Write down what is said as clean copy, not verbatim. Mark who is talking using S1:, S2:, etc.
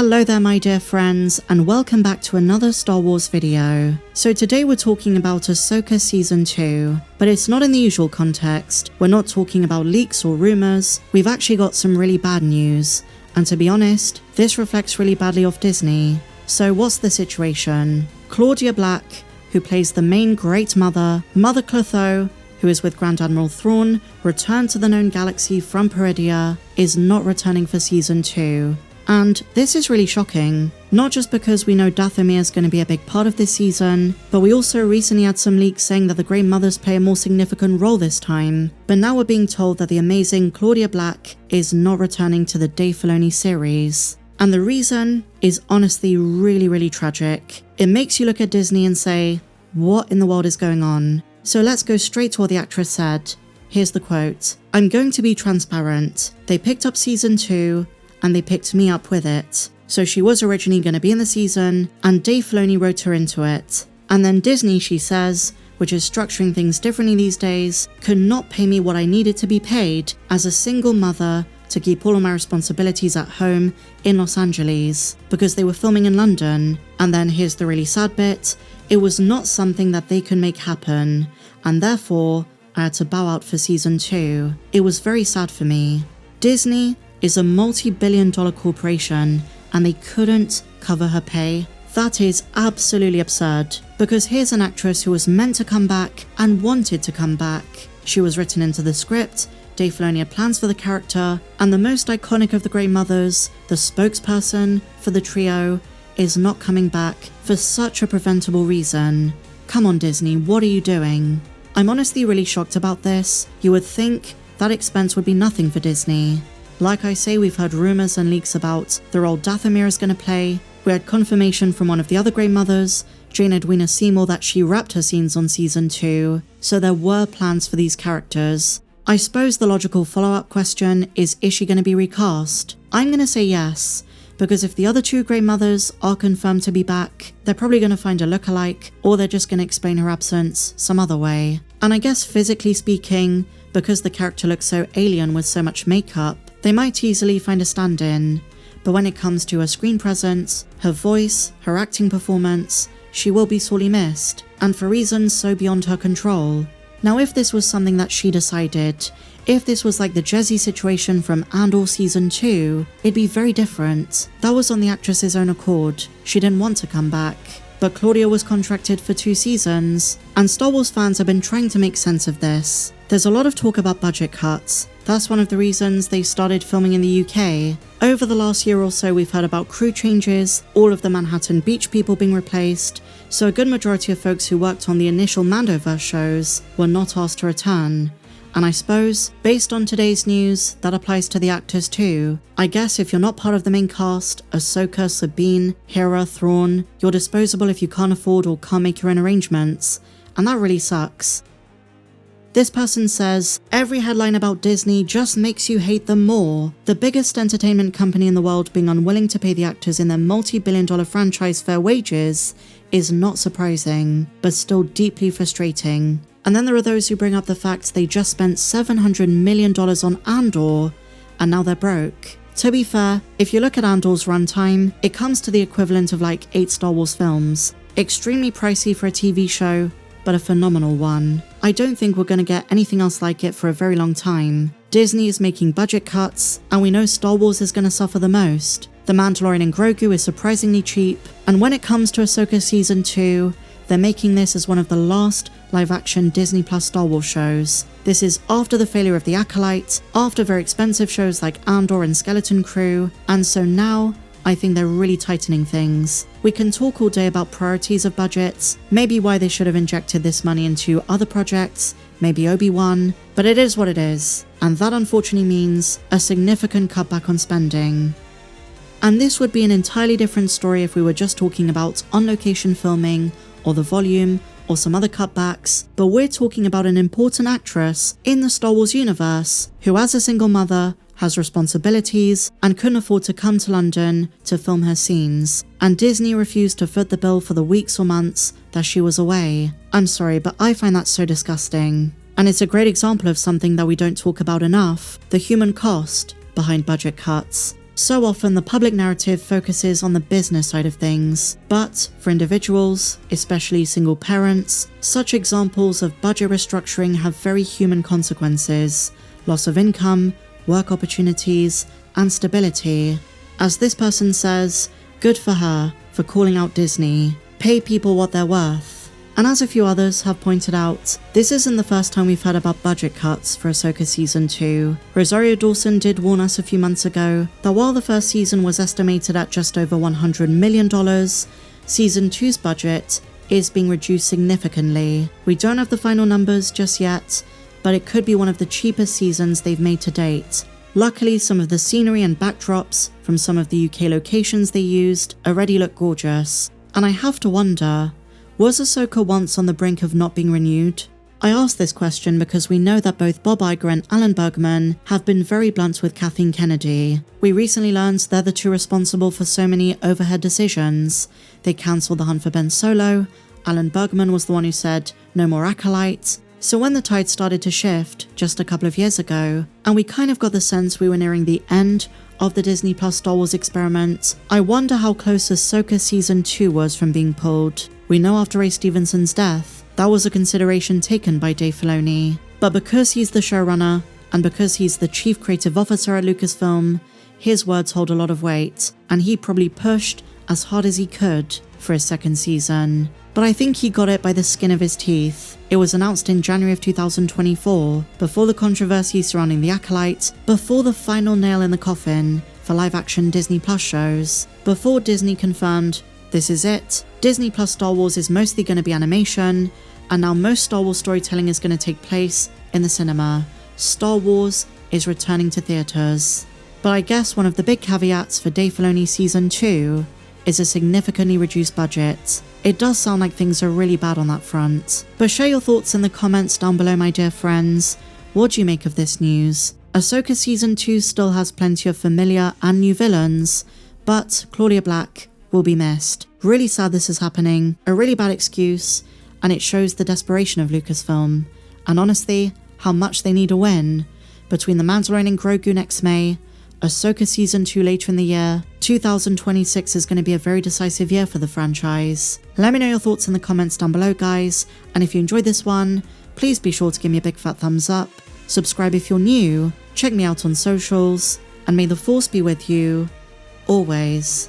S1: Hello there my dear friends, and welcome back to another Star Wars video. So today we're talking about Ahsoka Season 2, but it's not in the usual context. We're not talking about leaks or rumours, we've actually got some really bad news. And to be honest, this reflects really badly off Disney. So what's the situation? Claudia Black, who plays the main Great Mother, Mother Clotho, who is with Grand Admiral Thrawn, returned to the known galaxy from Peridia, is not returning for Season 2. And this is really shocking, not just because we know Dathomir is going to be a big part of this season, but we also recently had some leaks saying that the Great Mothers play a more significant role this time. But now we're being told that the amazing Claudia Black is not returning to the Dave Filoni series. And the reason is honestly really tragic. It makes you look at Disney and say, what in the world is going on? So let's go straight to what the actress said. Here's the quote. "I'm going to be transparent. They picked up Season 2, and they picked me up with it. So she was originally going to be in the season, and Dave Filoni wrote her into it. And then Disney, she says, which is structuring things differently these days, could not pay me what I needed to be paid as a single mother to keep all of my responsibilities at home in Los Angeles, because they were filming in London. And then here's the really sad bit, it was not something that they could make happen, and therefore I had to bow out for Season 2. It was very sad for me. Disney is a multi-billion-dollar corporation, and they couldn't cover her pay. That is absolutely absurd, because here's an actress who was meant to come back and wanted to come back. She was written into the script, Dave Filoni had plans for the character, and the most iconic of the Grey Mothers, the spokesperson for the trio, is not coming back for such a preventable reason. Come on Disney, what are you doing? I'm honestly really shocked about this. You would think that expense would be nothing for Disney. Like I say, we've heard rumours and leaks about the role Dathomir is going to play. We had confirmation from one of the other Grey Mothers, Jane Edwina Seymour, that she wrapped her scenes on Season 2, so there were plans for these characters. I suppose the logical follow-up question is she going to be recast? I'm going to say yes, because if the other two Grey Mothers are confirmed to be back, they're probably going to find a lookalike, or they're just going to explain her absence some other way. And I guess physically speaking, because the character looks so alien with so much makeup, they might easily find a stand-in, but when it comes to her screen presence, her voice, her acting performance, she will be sorely missed, and for reasons so beyond her control. Now if this was something that she decided, if this was like the Jezi situation from Andor Season 2, it'd be very different. That was on the actress's own accord, she didn't want to come back. But Claudia was contracted for 2 seasons, and Star Wars fans have been trying to make sense of this. There's a lot of talk about budget cuts. That's one of the reasons they started filming in the UK. Over the last year or so, we've heard about crew changes, all of the Manhattan Beach people being replaced, so a good majority of folks who worked on the initial Mandoverse shows were not asked to return. And I suppose, based on today's news, that applies to the actors too. I guess if you're not part of the main cast, Ahsoka, Sabine, Hera, Thrawn, you're disposable if you can't afford or can't make your own arrangements. And that really sucks. This person says, every headline about Disney just makes you hate them more. The biggest entertainment company in the world being unwilling to pay the actors in their multi-billion-dollar franchise fair wages is not surprising, but still deeply frustrating. And then there are those who bring up the fact they just spent $700 million on Andor, and now they're broke. To be fair, if you look at Andor's runtime, it comes to the equivalent of like 8 Star Wars films. Extremely pricey for a TV show, but a phenomenal one. I don't think we're going to get anything else like it for a very long time. Disney is making budget cuts, and we know Star Wars is going to suffer the most. The Mandalorian and Grogu is surprisingly cheap, and when it comes to Ahsoka Season 2, they're making this as one of the last live-action Disney Plus Star Wars shows. This is after the failure of The Acolyte, after very expensive shows like Andor and Skeleton Crew, and so now, I think they're really tightening things. We can talk all day about priorities of budgets, maybe why they should have injected this money into other projects, maybe Obi-Wan, but it is what it is, and that unfortunately means a significant cutback on spending. And this would be an entirely different story if we were just talking about on-location filming, or the volume, or some other cutbacks, but we're talking about an important actress in the Star Wars universe who, as a single mother, has responsibilities and couldn't afford to come to London to film her scenes, and Disney refused to foot the bill for the weeks or months that she was away. I'm sorry, but I find that so disgusting. And it's a great example of something that we don't talk about enough, the human cost behind budget cuts. So often the public narrative focuses on the business side of things, but for individuals, especially single parents, such examples of budget restructuring have very human consequences: loss of income, work opportunities, and stability. As this person says, good for her for calling out Disney. Pay people what they're worth. And as a few others have pointed out, this isn't the first time we've heard about budget cuts for Ahsoka Season 2. Rosario Dawson did warn us a few months ago that while the first season was estimated at just over $100 million, Season 2's budget is being reduced significantly. We don't have the final numbers just yet, but it could be one of the cheapest seasons they've made to date. Luckily, some of the scenery and backdrops from some of the UK locations they used already look gorgeous. And I have to wonder, was Ahsoka once on the brink of not being renewed? I ask this question because we know that both Bob Iger and Alan Bergman have been very blunt with Kathleen Kennedy. We recently learned they're the two responsible for so many overhead decisions. They cancelled The Hunt for Ben Solo. Alan Bergman was the one who said, no more Acolyte. So when the tide started to shift just a couple of years ago, and we kind of got the sense we were nearing the end of the Disney Plus Star Wars experiment, I wonder how close Ahsoka Season 2 was from being pulled. We know after Ray Stevenson's death, that was a consideration taken by Dave Filoni. But because he's the showrunner, and because he's the chief creative officer at Lucasfilm, his words hold a lot of weight, and he probably pushed as hard as he could for his second season. But I think he got it by the skin of his teeth. It was announced in January of 2024, before the controversy surrounding The Acolyte, before the final nail in the coffin for live-action Disney Plus shows, before Disney confirmed, this is it, Disney Plus Star Wars is mostly going to be animation, and now most Star Wars storytelling is going to take place in the cinema. Star Wars is returning to theaters. But I guess one of the big caveats for Dave Filoni Season 2 is a significantly reduced budget. It does sound like things are really bad on that front. But share your thoughts in the comments down below, my dear friends. What do you make of this news? Ahsoka Season 2 still has plenty of familiar and new villains, but Claudia Black will be missed. Really sad this is happening, a really bad excuse, and it shows the desperation of Lucasfilm, and honestly, how much they need a win. Between The Mandalorian and Grogu next May, Ahsoka Season 2 later in the year, 2026 is going to be a very decisive year for the franchise. Let me know your thoughts in the comments down below, guys, and if you enjoyed this one, please be sure to give me a big fat thumbs up, subscribe if you're new, check me out on socials, and may the Force be with you, always.